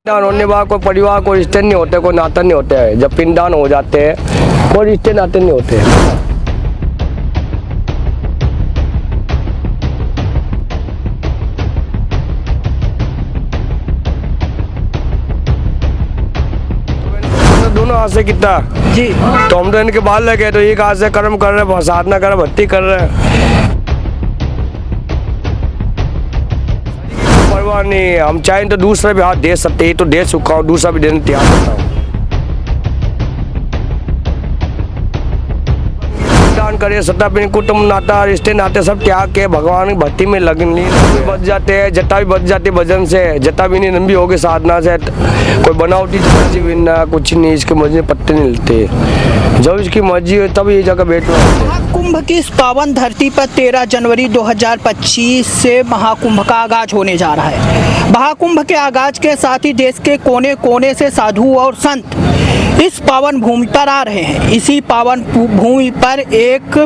पिंडदान होने बाद कोई परिवार कोई रिश्ते नहीं होते, कोई नाता नहीं होते है। जब पिंडदान हो जाते हैं कोई रिश्ते नाते नहीं होते हैं। दोनों हाथ से कितना जी, तो हम तो इनके बाल लगे तो एक हाथ से कर्म कर रहे हैं, साधना कर रहे, भक्ति कर रहे हैं। परवाह नहीं, हम चाहें तो दूसरा भी हाथ दे सकते हैं, तो दे चुका हूँ, दूसरा भी देने तैयार होता हूँ। दान करे सत्ता पिन कुटुंब नाता रिश्ते नाते सब त्याग के भगवान की भक्ति में लगन ली बच जाते हैं। जटा भी बच जाते भजन से, जटा भी नहीं लंबी होगी साधना से। कोई बनावटी चीज भी ना कुछ नहीं, इसके मर्जी पत्ते नहीं मिलते। जब इसकी मर्जी हो तब ये जगह बैठना होता है। महाकुंभ की इस पावन धरती पर 13 जनवरी 2025 से महाकुंभ का आगाज होने जा रहा है। महाकुंभ के आगाज के साथ ही देश के कोने कोने से साधु और संत इस पावन भूमि पर आ रहे हैं। इसी पावन भूमि पर एक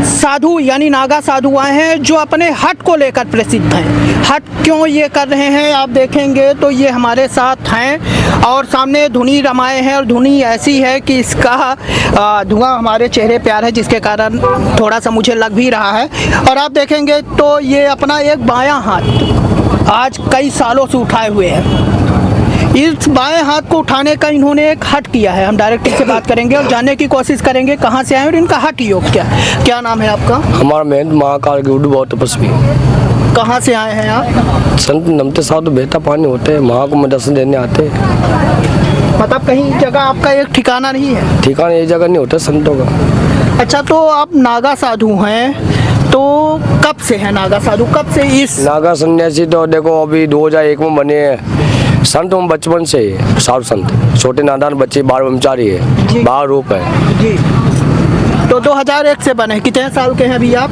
साधु यानी नागा साधु आए हैं जो अपने हट को लेकर प्रसिद्ध हैं। हट क्यों ये कर रहे हैं आप देखेंगे तो ये हमारे साथ हैं और सामने धुनी रमाए हैं और धुनी ऐसी है कि इसका धुआं हमारे चेहरे पे आ रहा है, जिसके कारण थोड़ा सा मुझे लग भी रहा है। और आप देखेंगे तो ये अपना एक बायां हाथ आज कई सालों से उठाए हुए हैं। इस बाएं हाथ को उठाने का इन्होंने एक हट किया है। हम डायरेक्ट इनसे बात करेंगे और जानने की कोशिश करेंगे कहाँ से आए और इनका हट योग क्या नाम है आपका? हमारा मेहनत महाकाल गुरु बहुत तपस्वी। कहाँ से आए हैं आप? संत नमते साधु बहता पानी होते हैं, महाकुंभ में दर्शन देने आते हैं। मतलब कहीं जगह आपका एक ठिकाना नहीं है? ठिकाना ये जगह नहीं होता संतों का। अच्छा, तो आप नागा साधु हैं तो कब से हैं नागा साधु? कब से इस नागा सन्यासी तो देखो अभी 2001 में बने हैं। संत हम बचपन से ही साधु संत, छोटे नादान बच्चे, बाल ब्रह्मचारी है, बाल रूप है जी। तो 2001 से बने, कितने साल के हैं अभी आप?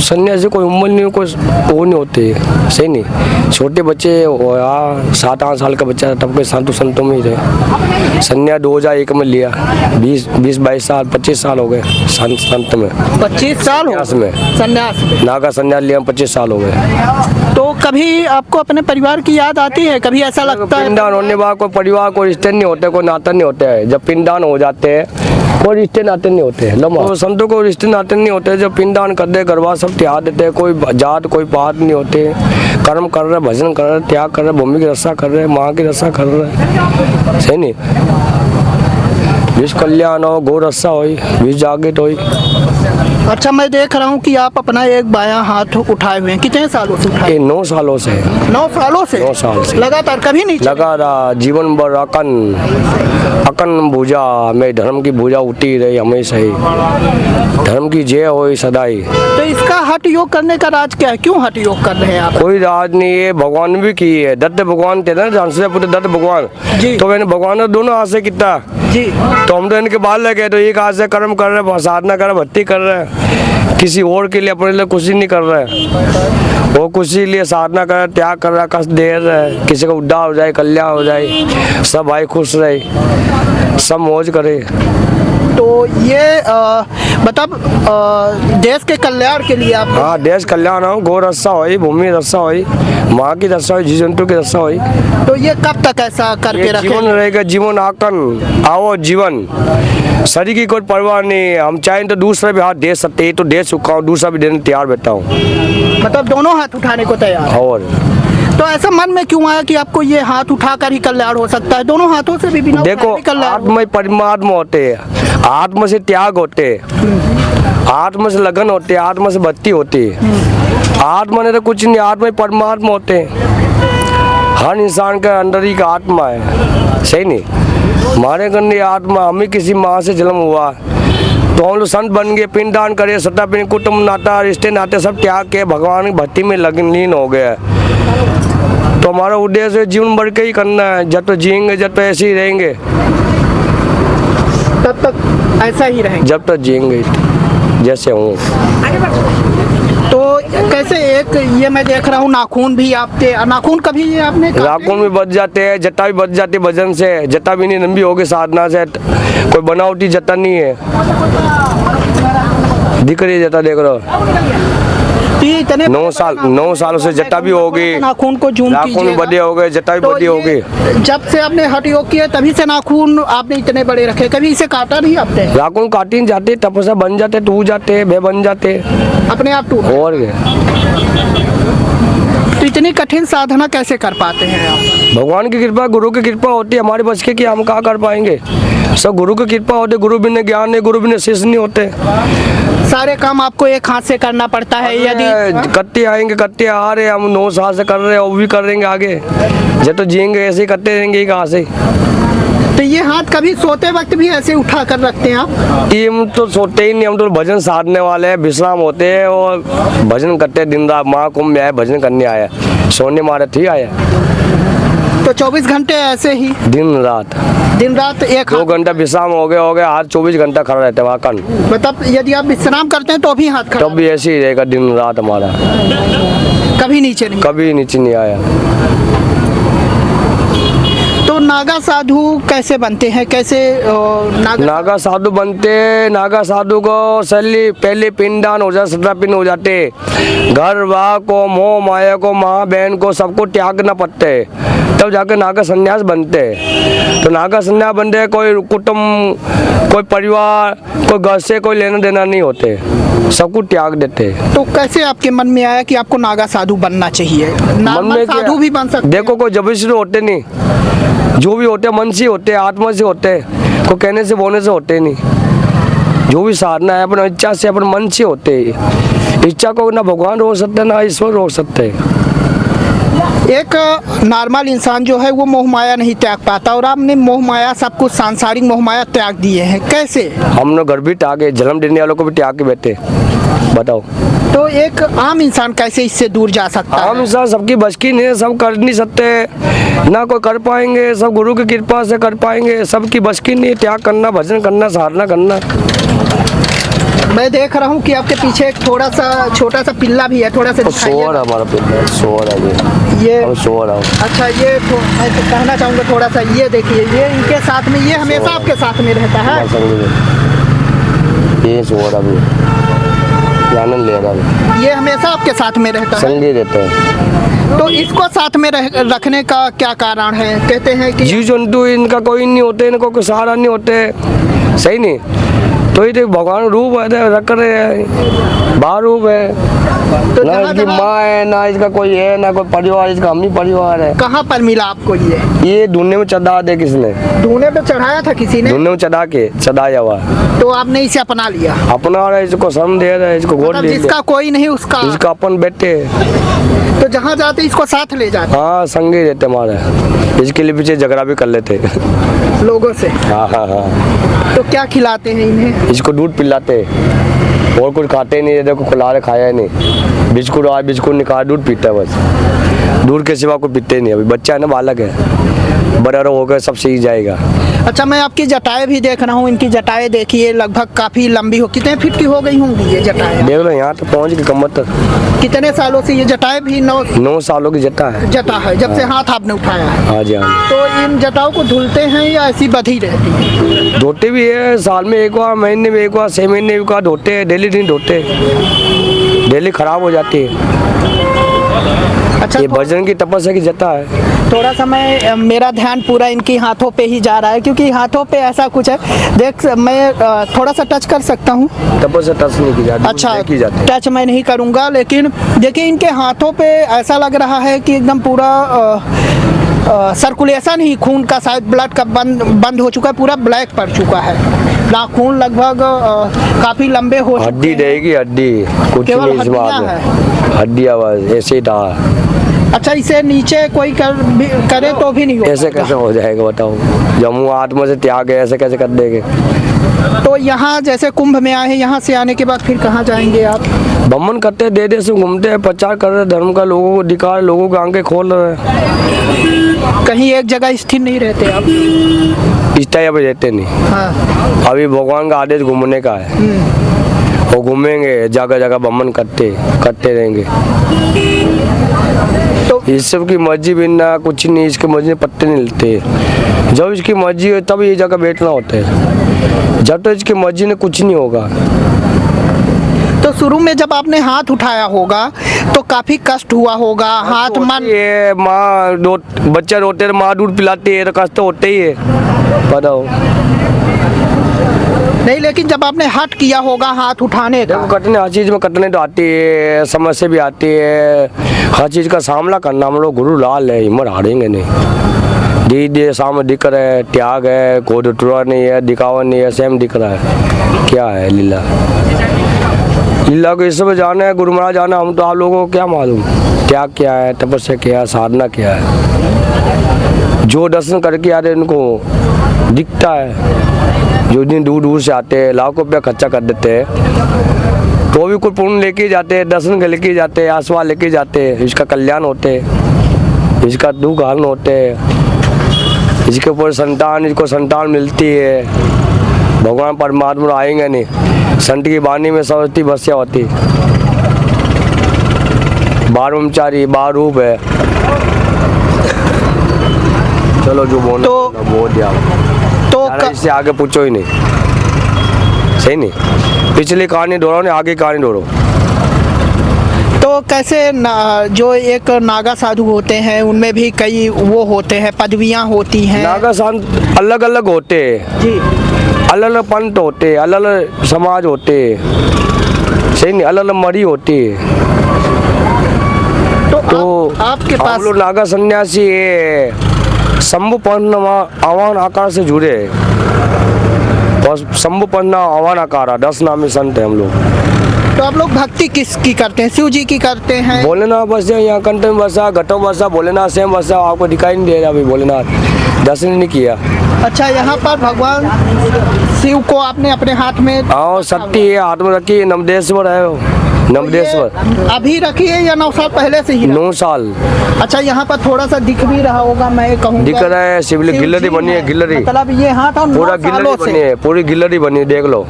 सन्यासी कोई उम्र नहीं, कोई वो नहीं होते, सही नहीं। छोटे बच्चे 7-8 साल का बच्चा तब के संतों में ही रहे। सन्यास 2001 में लिया, 20-22 साल 25 साल हो गए संत में। 25 साल हो में सन्यास में? नागा सन्यास लिया 25 साल हो गए। तो कभी आपको अपने परिवार की याद आती है? कभी ऐसा लगता है? पिंडदान होने बाद कोई परिवार कोई रिश्ते नहीं होते, कोई नाता नहीं होते है। जब पिंडदान हो जाते हैं कोई रिश्ते नाते नहीं होते हैं। तो संतों को रिश्ते नाते नहीं होते। जब पिंडदान कर दे गरबा सब त्याग देते हैं, कोई जात कोई पात नहीं होते। कर्म कर रहे, भजन कर रहे, त्याग कर रहे, भूमि की रक्षा कर रहे, माँ की रक्षा कर रहे, सही नहीं। विश्व कल्याण हो, गौ रक्षा हो, विश्व जागृत हो। अच्छा, मैं देख रहा हूँ कि आप अपना एक बायां हाथ उठाए हुए हैं। कितने सालों से उठाए? 9 सालों से। 9 सालों से? 9 साल से लगातार कभी नहीं लगा रहा। जीवन भर अकन भुजा में धर्म की भुजा उठी रही हमेशा ही। धर्म की जय हो सदाई। तो इसका हठ योग करने का राज क्या है? क्यों हठ योग कर रहे हैं आप? कोई राज नहीं है, भगवान भी की है। दत्त भगवान थे ना, जानसे पुत्र दत्त भगवान जी। तो मैंने भगवान दोनों हाथ से कितना जी, तो हम तो इनके बाल लगे तो एक हाथ से कर्म कर रहे, साधना कर रहे, भक्ति कर रहे हैं। किसी और के लिए अपने लिए कुछ नहीं कर रहे। वो कुछ ही लिए साधना कर रहे, त्याग कर रहा, कष्ट दे रहे। किसी का उद्धार हो जाए, कल्याण हो जाए, सब भाई खुश रहे, सब मौज करे। तो ये मतलब देश के कल्याण के लिए आप? हाँ, देश कल्याण हो, गौ रक्षा हो, भूमि रक्षा हो, माँ की रक्षा हो, जीव जंतु की रक्षा हो। तो ये कब तक ऐसा करके रखें? जीवन रहेगा, जीवन आकन आओ जीवन। शरीर की कोई परवाह नहीं, हम चाहें तो दूसरा भी हाथ दे सकते हैं, तो दे चुका हूँ, दूसरा भी देने तैयार बैठा हूँ। मतलब दोनों हाथ उठाने को तैयार? और तो ऐसा मन में क्यों आया कि आपको ये हाथ उठाकर ही कल्याण हो सकता है? दोनों हाथों से भी बिना देखो, कल्याण? आत्मा परमात्मा होते हैं, आत्मा से त्याग होते, आत्मा से लगन होते, आत्मा से भक्ति होती है। आत्मा ने तो कुछ नहीं, आत्मा परमात्मा होते हैं। हर इंसान के अंदर ही का आत्मा है, सही नहीं। हमारे गंदी आत्मा, हमें किसी माँ से जन्म हुआ तो हम लोग संत बन गए, पिंडदान करे सत्ता पिन कुटुंब नाता रिश्ते नाते सब त्याग के भगवान की भक्ति में लगन लीन हो गया। तो हमारा उद्देश्य जीवन भर के ही करना है। जब तो जिएंगे, जब तो ऐसे ही रहेंगे, तब तक ऐसा ही रहेंगे, जब तक जिएंगे जैसे हूँ। तो कैसे एक ये मैं देख रहा हूँ नाखून भी आपके, नाखून कभी ये आपने नाखून भी बच जाते हैं, जटा भी बच जाती है भजन से। जटा भी नहीं लंबी होगी साधना से। कोई बनावटी जटा नहीं है, दिख रही है जटा, देख रहे हो। तो ये इतने 9 सालों से जटा भी हो गई, नाखून को जूम नाखून कीजिएगा। बड़े हो गए, जटा भी तो बड़ी हो ये गई। जब से आपने हठ योग किया तभी से नाखून आपने इतने बड़े रखे, कभी इसे काटा नहीं आपने? नाखून काटी नहीं जाते, तपस्या बन जाते, टूट जाते, बे बन जाते अपने आप टूट? और क्या। तो इतनी कठिन साधना कैसे कर पाते हैं आप? भगवान की कृपा, गुरु की कृपा होती है, हमारे बच के कि हम कहाँ कर पाएंगे। सब गुरु की कृपा होती, गुरु बिना ज्ञान नहीं, गुरु बिना शिष्य नहीं होते। सारे काम आपको एक हाथ से करना पड़ता है, यदि कट्टे आएंगे, कट्टे आ रहे, हम 9 साल से कर रहे हैं, वो भी करेंगे आगे। जब तो जिएंगे ऐसे ही करते रहेंगे, कहाँ से। तो ये हाथ कभी सोते वक्त भी ऐसे उठा कर रखते हैं आप? ये हम तो सोते ही नहीं, हम तो भजन साधने वाले हैं, विश्राम होते हैं और भजन करते हैं दिन रात। महाकुंभ में आए, भजन करने आया, सोने मारे थी आया। तो 24 घंटे ऐसे ही दिन रात एक 2 हाथ, घंटा विश्राम हो गया, हाथ 24 घंटा खड़ा रहता है वहाँ कन। मतलब यदि आप विश्राम करते हैं तो भी हाथ खड़ा, तब भी ऐसे ही रहेगा दिन रात हमारा, कभी नीचे नहीं। कभी नीचे नहीं आया। तो नागा साधु कैसे बनते हैं, कैसे नागा साधु बनते, नागा साधु को शैली पहले पिंडदान हो जाए, 17 पिंड हो जाते, घर वाह को, मोह माया को, माँ बहन को, सबको त्यागना पड़ते, तब जाके नागा संन्यास बनते। तो नागा संन्यास बनते, कोई कुटुंब, कोई परिवार, कोई घर से कोई लेना देना नहीं होते, सबको त्याग देते। तो कैसे आपके मन में आया कि आपको नागा साधु बनना चाहिए? नॉर्मल साधु भी बन सकते? देखो, कोई जबरदस्ती होते नहीं, जो भी होते मन से होते, आत्मा से होते, को कहने से बोलने से होते नहीं। जो भी साधना है अपने इच्छा से, अपने मन से होते। इच्छा को ना भगवान रोक सकते, ना ईश्वर रोक सकते। एक नॉर्मल इंसान जो है वो मोह माया नहीं त्याग पाता, और आपने मोह माया, सब कुछ सांसारिक मोह माया त्याग दिए हैं, कैसे? हमने घर भी त्यागे, जन्म देने वालों को भी त्याग के बैठे, बताओ। तो एक आम इंसान कैसे इससे दूर जा सकता है? आम इंसान सबकी बस की नहीं है, सब कर नहीं सकते, ना कोई कर पाएंगे, सब गुरु की कृपा से कर पाएंगे, सबकी बस की नहीं, त्याग करना, भजन करना, साधना करना। मैं देख रहा हूँ कि आपके पीछे एक थोड़ा सा छोटा सा पिल्ला भी है, थोड़ा सा दिखाइए। सोर हमारा पिल्ला, सोर है ये हम सोर है। अच्छा, ये तो मैं तो कहना चाहूँगा थोड़ा सा, ये देखिए, ये इनके साथ में, ये हमेशा आपके साथ में रहता है। ये सोर अभी आनंद ले रहा है, ये हमेशा आपके साथ में रहता है, संगी रहते हैं। तो इसको साथ में रखने का क्या कारण है? कहते हैं कि जीव जंतु इनका कोई नहीं होते, इनको कोई सहारा नहीं होते, सही नहीं। तो ये भगवान रूप है, रख रहे हैं, बाहर रूप है, तो ना इसकी माँ है, ना इसका कोई है, ना कोई परिवार, इसका हम ही परिवार है। कहाँ पर मिला आपको ये ढूंढने में चढ़ा दे किसने, ढूंढने पे चढ़ाया था किसी ने? ढूंढने में चढ़ाया हुआ, तो आपने इसे अपना लिया? अपना रहा है, इसको शर्म दे रहा है, इसको गोद मतलब ले जिसका कोई नहीं उसका, इसका अपन बेटे, तो जहाँ जाते इसको साथ ले जाते हाँ संगे रहते हमारे, इसके लिए पीछे झगड़ा भी कर लेते लोगों से। हाँ हाँ हाँ। तो क्या खिलाते हैं इन्हें? इसको दूध पिलाते, और कुछ खाते नहीं, देखो खुला रहे, खाया नहीं, बिस्कुट और बिस्कुट निकाल, दूध पीता है बस, दूध के सिवा को पीते नहीं। अभी बच्चा है ना, बालक है, बड़ा होकर सब सीख जाएगा। अच्छा, मैं आपकी जटाएं भी देख रहा हूँ, इनकी जटाएं देखिए, लगभग काफी लंबी हो, कितने फीट की हो गई होंगी ये जटाएं? देख लो यहाँ तो पहुँच के कमर तक। कितने सालों से ये जटाएं भी 9 सालों की जटा है। जटा है, जब से हाथ आपने उठाया है? हाँ जी हाँ। तो इन जटाओं को धुलते हैं या ऐसी बधी रहती है? धोते भी है, साल में एक बार, महीने में एक बार, 6 महीने में एक बार धोते हैं, डेली नहीं धोते, डेली खराब हो जाती है। अच्छा, ये भजन की तपस्या की जटा है। थोड़ा सा मेरा ध्यान पूरा इनकी हाथों पे ही जा रहा है, क्योंकि हाथों पे ऐसा कुछ है, देख मैं थोड़ा सा टच कर सकता हूँ? तपस्या टच नहीं की जाती। अच्छा, की जाती। टच मैं नहीं करूँगा, लेकिन देखिए इनके हाथों पे ऐसा लग रहा है कि एकदम पूरा सर्कुलेशन ही, खून का शायद ब्लड का बंद हो चुका है, पूरा ब्लैक पड़ चुका है, नाखून लगभग काफी लंबे हो चुके हैं। हड्डी रहेगी, हड्डी कुछ केवल नहीं, हड्डियां हैं। हड्डी आवाज ऐसे ही था। अच्छा, इसे नीचे कोई करे तो भी नहीं हो? ऐसे कैसे हो जाएगा बताओ, जब मुँह आत्मा से त्याग है, ऐसे कैसे कर देंगे? तो यहाँ जैसे कुंभ में आए हैं, यहाँ से आने के बाद फिर कहाँ जाएंगे आप? भ्रमण करते, दे दे से घूमते हैं, प्रचार कर रहे धर्म का, लोगों को दिखा रहे, लोगों को आंखें खोल रहे हैं। कहीं एक जगह स्थिर नहीं रहते आप? इस टाइप रहते नहीं। हाँ। अभी भगवान का आदेश घूमने का है, वो घूमेंगे, जगह जगह भ्रमण करते रहेंगे। तो इस सब की मर्जी बिना कुछ नहीं, इसके मर्जी में पत्ते नहीं मिलते। जब इसकी मर्जी हो तब ये जगह बैठना होता है, जब तो इसकी मर्जी ने कुछ नहीं होगा। तो शुरू में जब आपने हाथ उठाया होगा तो काफी कष्ट हुआ होगा, हाथ मन ये माँ बच्चा रोते तो माँ दूध पिलाती है तो कष्ट तो होते ही है, पता हो नहीं, लेकिन जब आपने हट किया होगा हाथ उठाने का, देखो कटने हर चीज़ में कटने तो आती है, समस्या भी आती है, हर चीज़ का सामना करना हम लोग गुरु लाल है, हिम्मत हारेंगे नहीं। दीदी सामने दिख रहा है, त्याग है, कोई टुरा नहीं है, दिखावा नहीं है, सेम दिख रहा है, क्या है लीला। लीला को इस समय जाना है, गुरु महाराज जाना, हम तो आप लोगों को क्या मालूम त्याग क्या है, तपस्या क्या है, साधना क्या है। जो दर्शन करके आ रहे उनको दिखता है, जो दिन दूर दूर से आते हैं, लाखों रुपया खर्चा कर देते हैं, तो भी कुछ पुण्य लेके जाते हैं, दर्शन के लेके जाते हैं, आशीर्वाद लेके जाते हैं, इसका कल्याण होते हैं, इसका दुख हरण होते हैं, इसके ऊपर संतान, इसको संतान मिलती है। भगवान परमात्मा आएंगे नहीं, संत की वाणी में सरस्वती बसिया होती, 12 ब्रह्मचारी 12 रूप है। चलो जो बोलना तो बोल दिया, इससे आगे पूछो ही नहीं, सही नहीं, पिछली कहानी दोहराओ नहीं, आगे कहानी दोहराओ। तो कैसे जो एक नागा साधु होते हैं उनमें भी कई वो होते हैं, पदवियां होती हैं। नागा साधु अलग अलग होते हैं जी, अलग अलग पंथ होते, अलग अलग समाज होते, सही नहीं, अलग अलग मरी होती है। तो आपके पास हम लोग नागा सन्यासी है, शंभु पंथ आह्वान आकार से जुड़े, शंभु पंथ आह्वान आकार 10 नामी संत है हम लोग। तो आप लोग भक्ति किसकी करते हैं? शिव जी की करते हैं? भोलेनाथ बसा यहाँ, कंठ में बसा, घटों बसा, भोलेनाथ सेम बसा, आपको दिखाई नहीं दे रहा अभी, भोलेनाथ दर्शन नहीं किया। अच्छा, यहाँ पर भगवान शिव को आपने अपने हाथ में, हाँ शक्ति है, हाथ में रखी, नवदेश्वर है वो, नवदेश्वर। अभी रखी है या 9 साल पहले से ही? 9 साल। अच्छा, यहाँ पर थोड़ा सा दिख भी रहा होगा, मैं कहूँगा दिख रहा है, शिवलिंग गिलहरी बनी है, गिलहरी, मतलब ये हाथ और पूरा 9 सालों गिलहरी बनी से। है, पूरी गिलहरी बनी है, देख लो,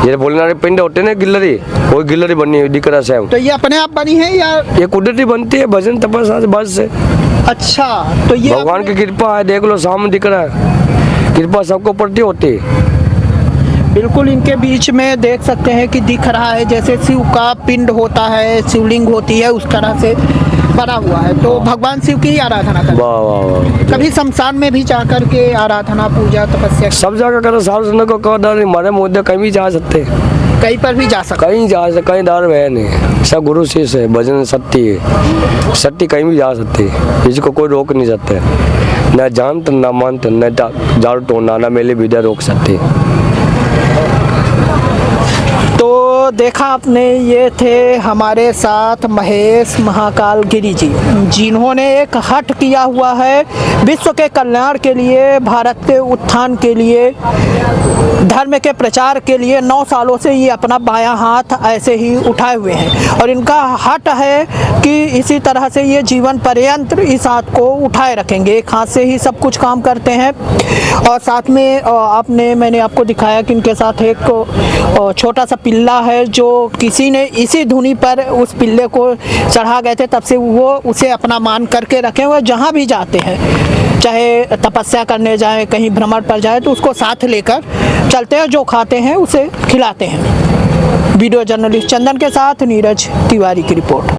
ये भोलेनाथ पिंड होते हैं ना गिलहरी, कोई गिलहरी बनी है, दिख रहा है सेम। तो ये अपने आप बनी है या ये कुदरती बनती है, भजन तपस्या से बस से। अच्छा, तो ये भगवान की कृपा है, देख लो सामने दिख रहा है, कृपा सबको प्रति होती है। बिल्कुल इनके बीच में देख सकते हैं कि दिख रहा है जैसे शिव का पिंड होता है, शिवलिंग होती है, उस तरह से बना हुआ है। तो भगवान शिव की ही आराधना करते वाह वाह वाह। कभी शमशान में भी जा करके आराधना पूजा तपस्या सब जगह करो, सार्वजनिक को कहो डर नहीं, हमारे मुद्दे कहीं भी जा सकते, कहीं पर भी जा सकते? कहीं जा सकते, कहीं डर है नहीं, सब गुरु शिष्य है, भजन सत्य है, सत्य कहीं भी जा सकते है, इसको कोई रोक नहीं सकते, न जानत न मानत न दारू टोना न मेले विद्या रोक सकते। तो देखा आपने, ये थे हमारे साथ महेश महाकाल गिरी जी, जिन्होंने एक हट किया हुआ है विश्व के कल्याण के लिए, भारत के उत्थान के लिए, धर्म के प्रचार के लिए 9 सालों से ये अपना बायां हाथ ऐसे ही उठाए हुए हैं और इनका हट है कि इसी तरह से ये जीवन पर्यंत इस हाथ को उठाए रखेंगे। एक हाथ से ही सब कुछ काम करते हैं। और साथ में मैंने आपको दिखाया कि इनके साथ एक छोटा सा पिल्ला है, जो किसी ने इसी धुनी पर उस पिल्ले को चढ़ा गए थे, तब से वो उसे अपना मान करके रखे हुए, जहाँ भी जाते हैं, चाहे तपस्या करने जाएं, कहीं भ्रमण पर जाए, तो उसको साथ लेकर चलते हैं, जो खाते हैं उसे खिलाते हैं। वीडियो जर्नलिस्ट चंदन के साथ नीरज तिवारी की रिपोर्ट।